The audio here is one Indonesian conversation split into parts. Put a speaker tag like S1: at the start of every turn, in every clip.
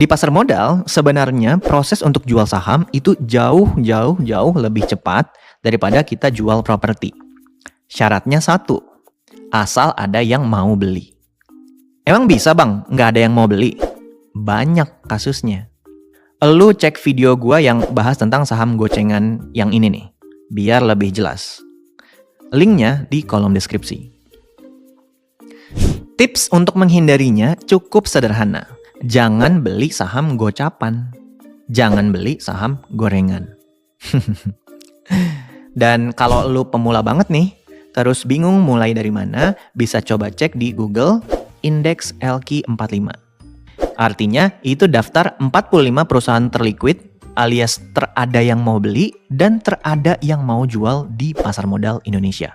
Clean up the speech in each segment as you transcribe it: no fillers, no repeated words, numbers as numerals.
S1: Di pasar modal, sebenarnya proses untuk jual saham itu jauh lebih cepat daripada kita jual properti. Syaratnya satu, asal ada yang mau beli. Emang bisa bang, nggak ada yang mau beli? Banyak kasusnya. Lu cek video gua yang bahas tentang saham gocengan yang ini nih, biar lebih jelas. Linknya di kolom deskripsi. Tips untuk menghindarinya cukup sederhana. Jangan beli saham gocapan. Jangan beli saham gorengan. Dan kalau lu pemula banget nih, terus bingung mulai dari mana, bisa coba cek di Google Indeks LQ45. Artinya itu daftar 45 perusahaan terliquid alias terada yang mau beli dan terada yang mau jual di pasar modal Indonesia.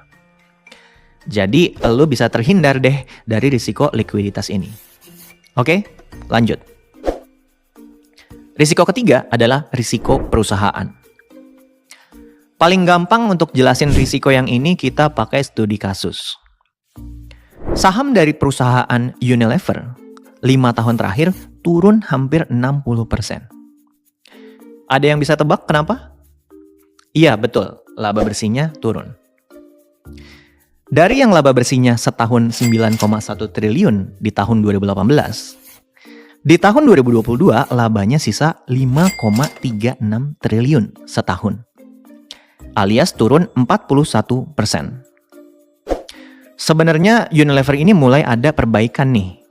S1: Jadi lu bisa terhindar deh dari risiko likuiditas ini. Oke, lanjut. Risiko ketiga adalah risiko perusahaan. Paling gampang untuk jelasin risiko yang ini kita pakai studi kasus. Saham dari perusahaan Unilever 5 tahun terakhir turun hampir 60%. Ada yang bisa tebak kenapa? Iya betul, laba bersihnya turun. Dari yang laba bersihnya setahun 9,1 triliun di tahun 2018, di tahun 2022 labanya sisa 5,36 triliun setahun, alias turun 41%. Sebenarnya Unilever ini mulai ada perbaikan nih.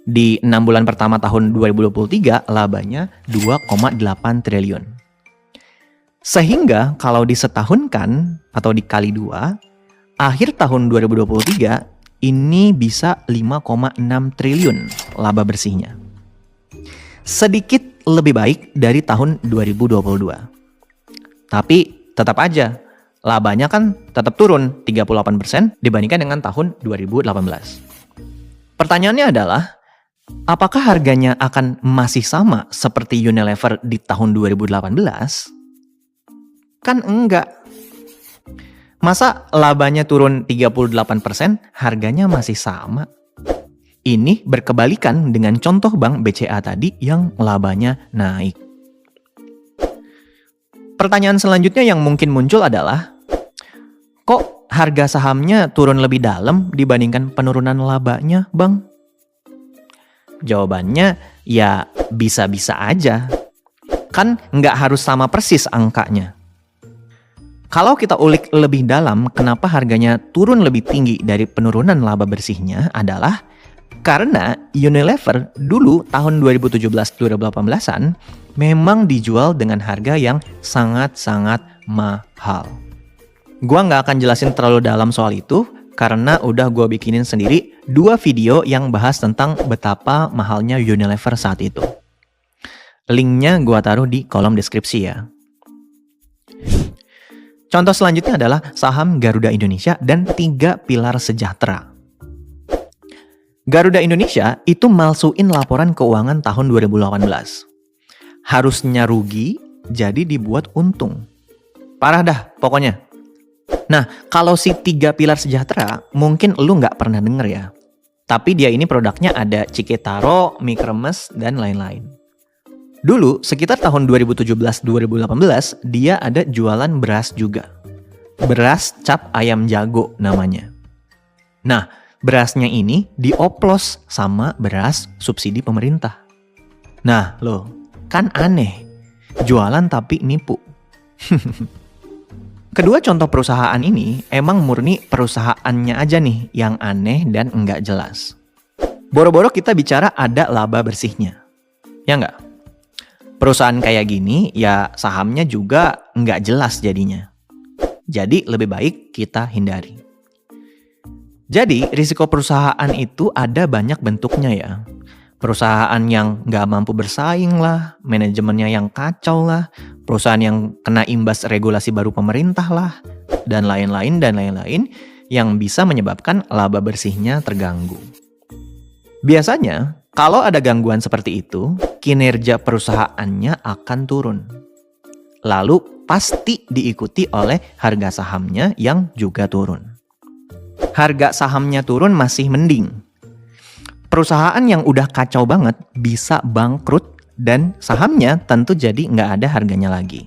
S1: Di 6 bulan pertama tahun 2023 labanya 2,8 triliun. Sehingga kalau disetahunkan atau dikali 2, akhir tahun 2023 ini bisa 5,6 triliun laba bersihnya. Sedikit lebih baik dari tahun 2022. Tapi tetap aja, labanya kan tetap turun 38% dibandingkan dengan tahun 2018. Pertanyaannya adalah, apakah harganya akan masih sama seperti Unilever di tahun 2018? Kan enggak. Masa labanya turun 38%, harganya masih sama? Ini berkebalikan dengan contoh bank BCA tadi yang labanya naik. Pertanyaan selanjutnya yang mungkin muncul adalah, kok harga sahamnya turun lebih dalam dibandingkan penurunan labanya, Bang? Jawabannya, ya bisa-bisa aja. Kan nggak harus sama persis angkanya. Kalau kita ulik lebih dalam, kenapa harganya turun lebih tinggi dari penurunan laba bersihnya adalah karena Unilever dulu tahun 2017-2018an memang dijual dengan harga yang sangat-sangat mahal. Gua nggak akan jelasin terlalu dalam soal itu karena udah gua bikinin sendiri 2 video yang bahas tentang betapa mahalnya Unilever saat itu. Linknya gua taruh di kolom deskripsi ya. Contoh selanjutnya adalah saham Garuda Indonesia dan 3 pilar sejahtera. Garuda Indonesia itu malsuin laporan keuangan tahun 2018. Harusnya rugi, jadi dibuat untung. Parah dah pokoknya. Nah, kalau si 3 pilar sejahtera, mungkin lu nggak pernah denger ya. Tapi dia ini produknya ada Ciketaro, mie kremes, dan lain-lain. Dulu, sekitar tahun 2017-2018, dia ada jualan beras juga. Beras cap ayam jago namanya. Nah, berasnya ini dioplos sama beras subsidi pemerintah. Nah, loh, kan aneh. Jualan tapi nipu. Kedua contoh perusahaan ini emang murni perusahaannya aja nih yang aneh dan enggak jelas. Boro-boro kita bicara ada laba bersihnya. Ya enggak? Perusahaan kayak gini ya sahamnya juga nggak jelas jadinya. Jadi lebih baik kita hindari. Jadi risiko perusahaan itu ada banyak bentuknya ya. Perusahaan yang nggak mampu bersaing lah, manajemennya yang kacau lah, perusahaan yang kena imbas regulasi baru pemerintah lah, dan lain-lain yang bisa menyebabkan laba bersihnya terganggu. Biasanya, kalau ada gangguan seperti itu, kinerja perusahaannya akan turun. Lalu pasti diikuti oleh harga sahamnya yang juga turun. Harga sahamnya turun masih mending. Perusahaan yang udah kacau banget bisa bangkrut dan sahamnya tentu jadi nggak ada harganya lagi.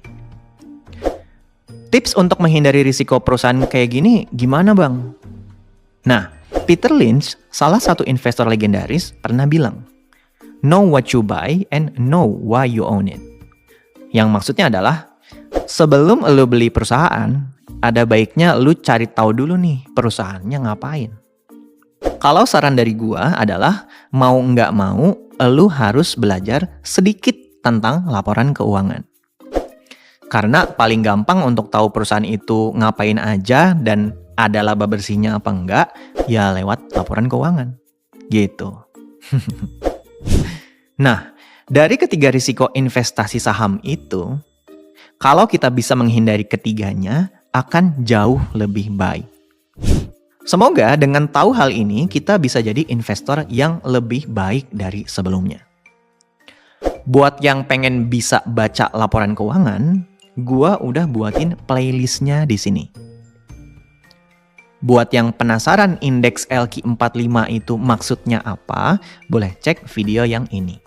S1: Tips untuk menghindari risiko perusahaan kayak gini gimana bang? Nah, Peter Lynch, salah satu investor legendaris, pernah bilang, know what you buy and know why you own it. Yang maksudnya adalah, sebelum lu beli perusahaan, ada baiknya lu cari tahu dulu nih perusahaannya ngapain. Kalau saran dari gua adalah, mau nggak mau, lu harus belajar sedikit tentang laporan keuangan. Karena paling gampang untuk tahu perusahaan itu ngapain aja dan ada laba bersihnya apa enggak, ya lewat laporan keuangan. Gitu. Nah, dari ketiga risiko investasi saham itu, kalau kita bisa menghindari ketiganya, akan jauh lebih baik. Semoga dengan tahu hal ini, kita bisa jadi investor yang lebih baik dari sebelumnya. Buat yang pengen bisa baca laporan keuangan, gua udah buatin playlistnya di sini. Buat yang penasaran indeks LQ45 itu maksudnya apa, boleh cek video yang ini.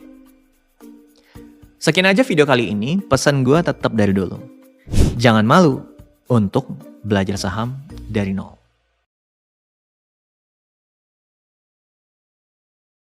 S1: Sekian aja video kali ini, pesan gua tetap dari dulu. Jangan malu untuk belajar saham dari nol.